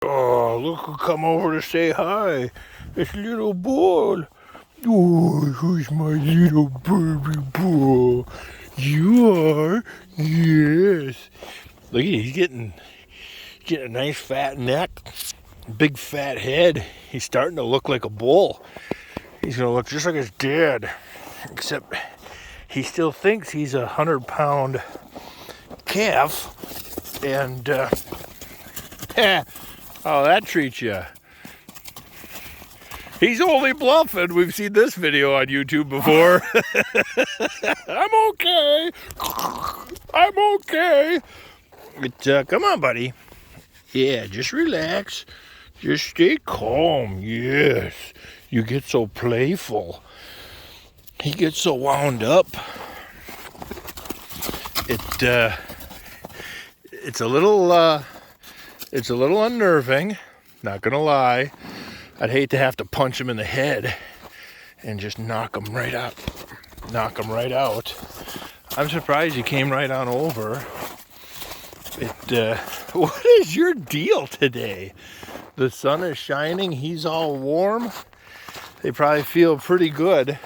Oh, look who come over to say hi. It's little boy. Oh, who's my little baby boy? You are? Yes. Look at he's getting a nice fat neck, big fat head. He's starting to look like a bull. He's gonna look just like his dad, except he still thinks he's 100-pound calf. And oh, that treats you. He's only bluffing. We've seen this video on YouTube before. I'm okay. I'm okay. But, come on, buddy. Yeah, just relax. Just stay calm. Yes. You get so playful. He gets so wound up. It's a little unnerving. Not gonna lie. I'd hate to have to punch him in the head and just knock him right out. I'm surprised he came right on over. What is your deal today? The sun is shining, he's all warm. They probably feel pretty good.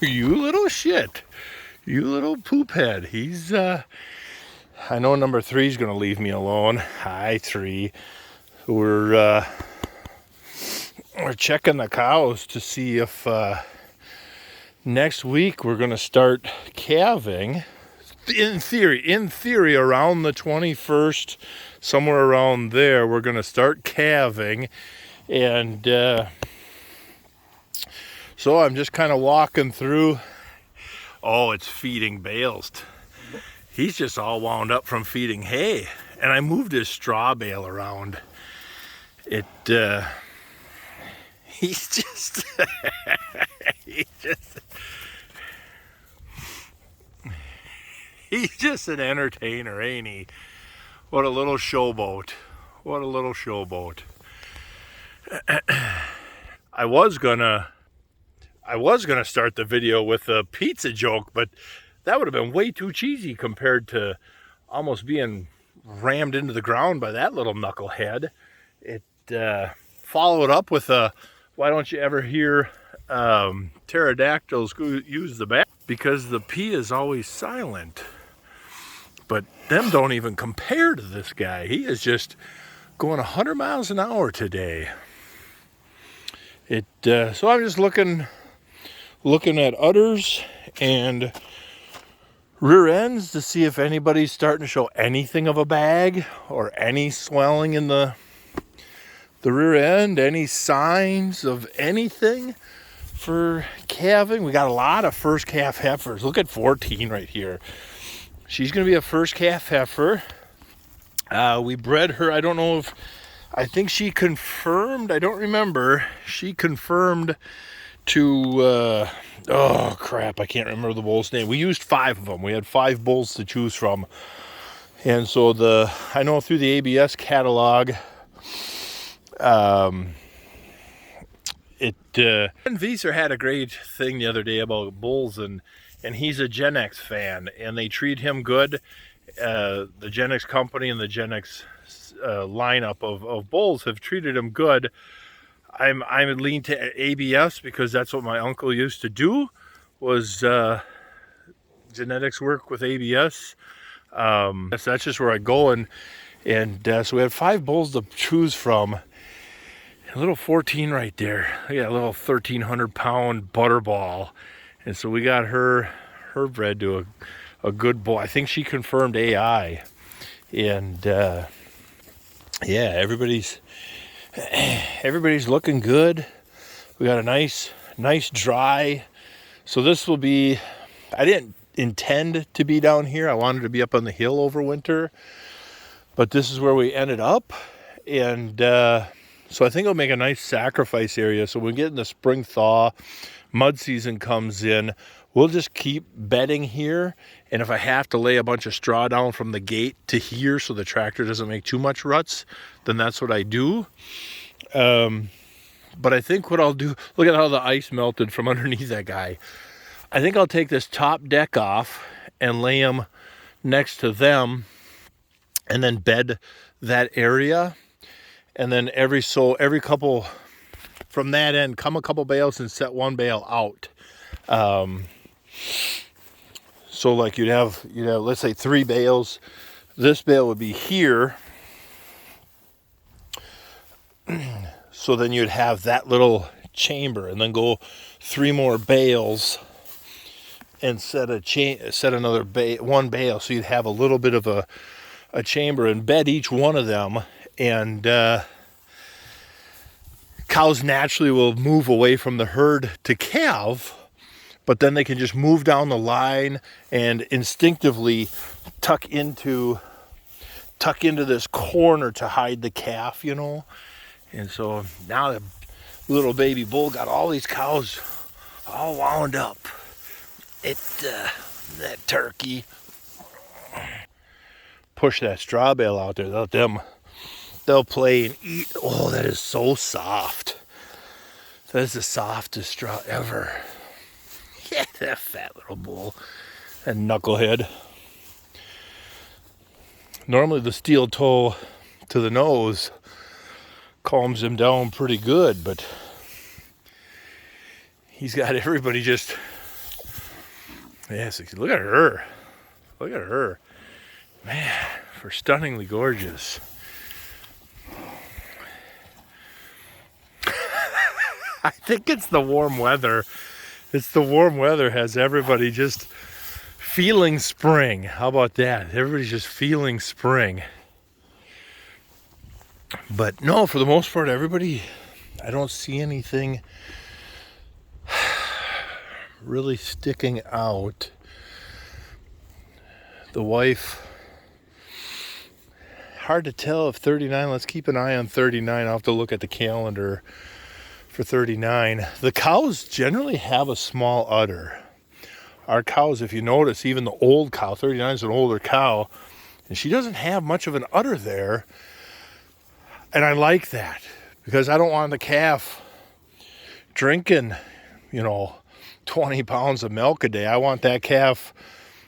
You little shit. You little poop head. He's, I know number 3 is gonna leave me alone. Hi, 3. We're checking the cows to see if next week we're gonna start calving. In theory, around the 21st, somewhere around there, we're gonna start calving, and so I'm just kind of walking through. Oh, it's feeding bales. He's just all wound up from feeding hay, and I moved his straw bale around. He's just he's just an entertainer, ain't he? What a little showboat. What a little showboat. I was gonna start the video with a pizza joke, but that would have been way too cheesy compared to almost being rammed into the ground by that little knucklehead. It followed up with a, why don't you ever hear pterodactyls use the back? Because the P is always silent. But them don't even compare to this guy. He is just going 100 miles an hour today. So I'm just looking at udders and rear ends to see if anybody's starting to show anything of a bag or any swelling in the rear end, any signs of anything for calving. We got a lot of first calf heifers. Look at 14 right here. She's going to be a first calf heifer. We bred her. I think she confirmed. I don't remember. She confirmed to, oh crap, I can't remember the bull's name. We used 5 of them. We had 5 bulls to choose from. And so I know through the ABS catalog, and Vieser had a great thing the other day about bulls, and he's a Gen X fan, and they treat him good. The Gen X company and the Gen X lineup of bulls have treated him good. I'm lean to ABS because that's what my uncle used to do, was genetics work with ABS. So that's just where I go, and so we had 5 bulls to choose from. A little 14 right there. Yeah, a little 1,300-pound butterball. And so we got her bred to a good bull. I think she confirmed AI. And yeah, everybody's looking good. We got a nice dry. So this will be, I didn't intend to be down here. I wanted to be up on the hill over winter. But this is where we ended up. And so I think it'll make a nice sacrifice area. So when we get in the spring thaw, mud season comes in, we'll just keep bedding here. And if I have to lay a bunch of straw down from the gate to here so the tractor doesn't make too much ruts, then that's what I do. But I think what I'll do, look at how the ice melted from underneath that guy. I think I'll take this top deck off and lay them next to them and then bed that area. And then every couple, from that end, come a couple bales and set one bale out. So like you'd have, let's say 3 bales. This bale would be here. So then you'd have that little chamber, and then go 3 more bales and set another one bale. So you'd have a little bit of a chamber, and bed each one of them. And cows naturally will move away from the herd to calve, but then they can just move down the line and instinctively tuck into this corner to hide the calf, And so now the little baby bull got all these cows all wound up. That turkey. Push that straw bale out there. They'll play and eat. Oh, that is so soft. That is the softest straw ever. Yeah, that fat little bull. That knucklehead. Normally the steel toe to the nose calms him down pretty good, but he's got everybody just... Yes, look at her. Look at her. Man, for stunningly gorgeous. I think it's the warm weather. It's the warm weather has everybody just feeling spring. How about that? Everybody's just feeling spring. But no, for the most part, everybody, I don't see anything really sticking out. The wife, hard to tell if 39, let's keep an eye on 39. I'll have to look at the calendar for 39. The cows generally have a small udder. Our cows, if you notice, even the old cow, 39 is an older cow, and she doesn't have much of an udder there. And I like that, because I don't want the calf drinking, 20 pounds of milk a day. I want that calf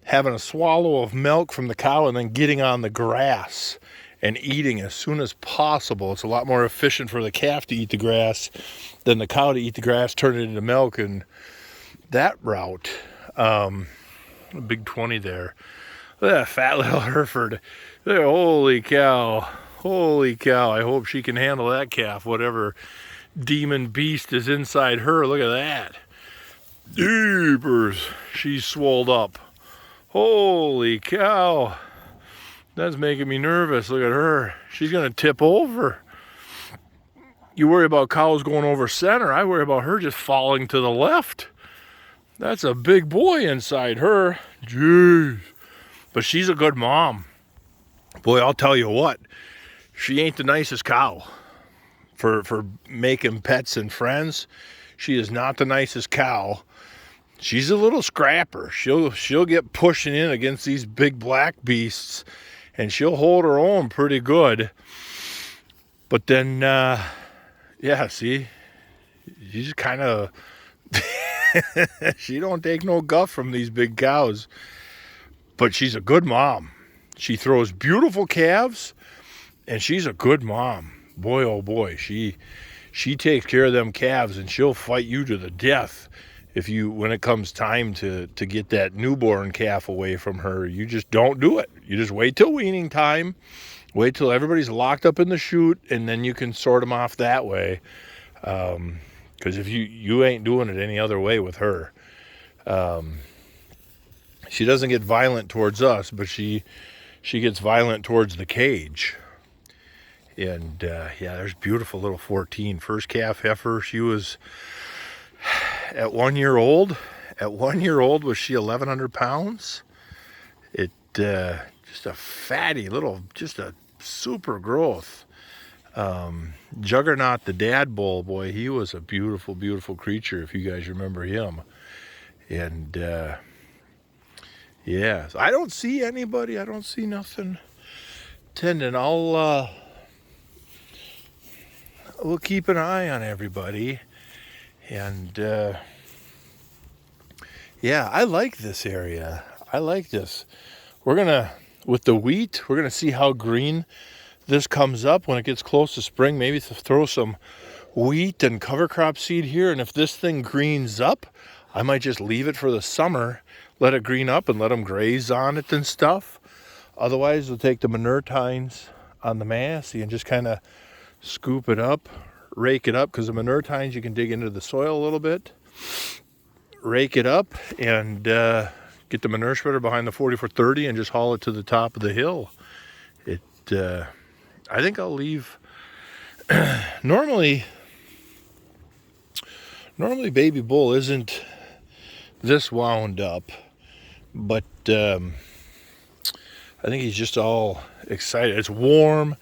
having a swallow of milk from the cow and then getting on the grass and eating as soon as possible. It's a lot more efficient for the calf to eat the grass than the cow to eat the grass, turn it into milk, and that route. A big 20 there. Look at that fat little Hereford. Holy cow. Holy cow. I hope she can handle that calf, whatever demon beast is inside her. Look at that. Deepers. She's swolled up. Holy cow. That's making me nervous. Look at her. She's going to tip over. You worry about cows going over center. I worry about her just falling to the left. That's a big boy inside her. Jeez. But she's a good mom. Boy, I'll tell you what. She ain't the nicest cow. For making pets and friends, she is not the nicest cow. She's a little scrapper. She'll get pushing in against these big black beasts, and she'll hold her own pretty good. But then, see, she's kind of, she don't take no guff from these big cows. But she's a good mom. She throws beautiful calves, and she's a good mom. Boy, oh boy, she takes care of them calves, and she'll fight you to the death. When it comes time to get that newborn calf away from her, you just don't do it. You just wait till weaning time, wait till everybody's locked up in the chute, and then you can sort them off that way. Because if you ain't doing it any other way with her. She doesn't get violent towards us, but she gets violent towards the cage. And there's beautiful little 14. First calf heifer. She was at 1 year old. At 1 year old, was she 1,100 pounds? Just a fatty little, just a super growth. Juggernaut, the dad bull, boy, he was a beautiful, beautiful creature, if you guys remember him. And so I don't see anybody. I don't see nothing tending. We'll keep an eye on everybody. And I like this area. I like this. We're gonna with the wheat. We're going to see how green this comes up when it gets close to spring. Maybe to throw some wheat and cover crop seed here. And if this thing greens up, I might just leave it for the summer, let it green up and let them graze on it and stuff. Otherwise, we'll take the manure tines on the Massey and just kind of scoop it up, rake it up, because the manure tines you can dig into the soil a little bit, rake it up, and get the manure spreader behind the 40-foot-30 and just haul it to the top of the hill. I think I'll leave. Normally baby bull isn't this wound up, but I think he's just all excited. It's warm,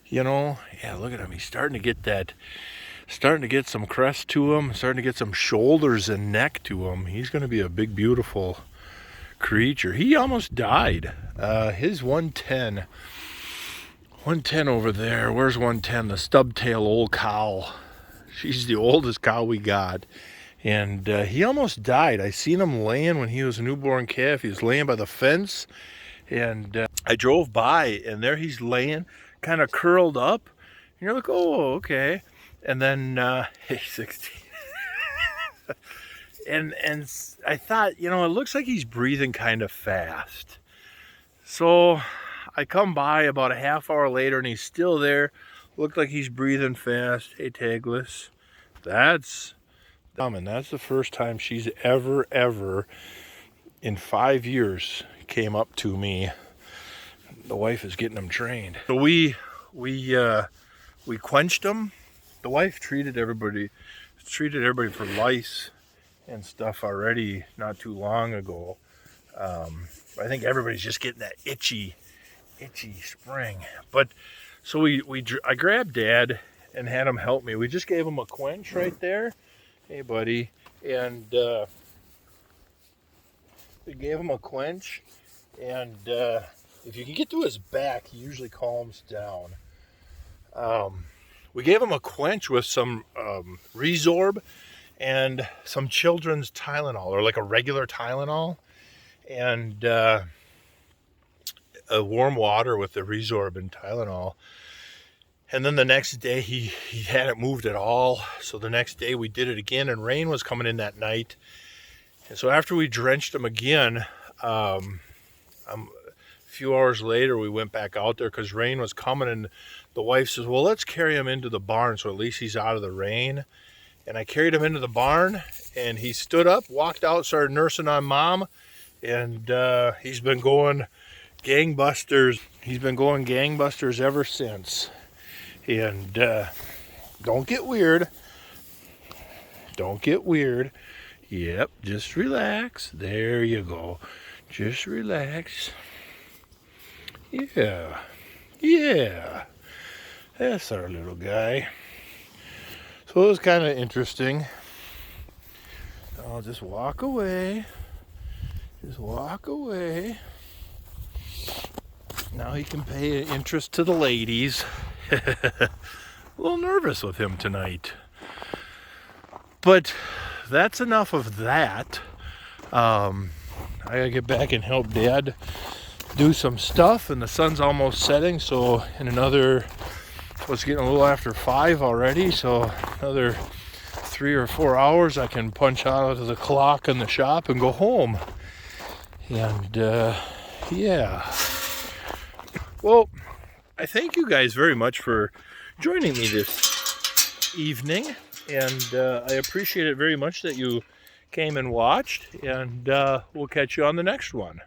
you know. Yeah, look at him. He's starting to get some crest to him, starting to get some shoulders and neck to him. He's going to be a big, beautiful creature. He almost died. His 110 over there. Where's 110? The stub-tail old cow. She's the oldest cow we got. And he almost died. I seen him laying when he was a newborn calf. He was laying by the fence. And I drove by, and there he's laying, kind of curled up. And you're like, oh, okay. And then he's 16. and I thought, you know, it looks like he's breathing kind of fast. So I come by about a half hour later, and he's still there. Looked like he's breathing fast. Hey, Tagless. That's the first time she's ever in 5 years came up to me. The wife is getting them trained. So we quenched them. The wife treated everybody for lice and stuff already not too long ago. I think everybody's just getting that itchy spring. But so I grabbed Dad and had him help me. We just gave him a quench right there. Hey, buddy. And we gave him a quench. And if you can get to his back, he usually calms down. We gave him a quench with some Resorb and some children's Tylenol, or like a regular Tylenol, and a warm water with the Resorb and Tylenol. And then the next day he hadn't moved at all. So the next day we did it again, and rain was coming in that night. And so after we drenched him again, a few hours later we went back out there because rain was coming, and the wife says, well, let's carry him into the barn so at least he's out of the rain. And I carried him into the barn, and he stood up, walked out, started nursing on Mom, and he's been going gangbusters. He's been going gangbusters ever since. And don't get weird. Don't get weird. Yep, just relax. There you go. Just relax. Yeah. That's our little guy. So it was kind of interesting. I'll just walk away. Just walk away. Now he can pay interest to the ladies. A little nervous with him tonight. But that's enough of that. I gotta get back and help Dad do some stuff, and the sun's almost setting, so in another, it's getting a little after 5 already, so another 3 or 4 hours I can punch out of the clock in the shop and go home. And yeah. Well, I thank you guys very much for joining me this evening, and I appreciate it very much that you came and watched, and we'll catch you on the next one.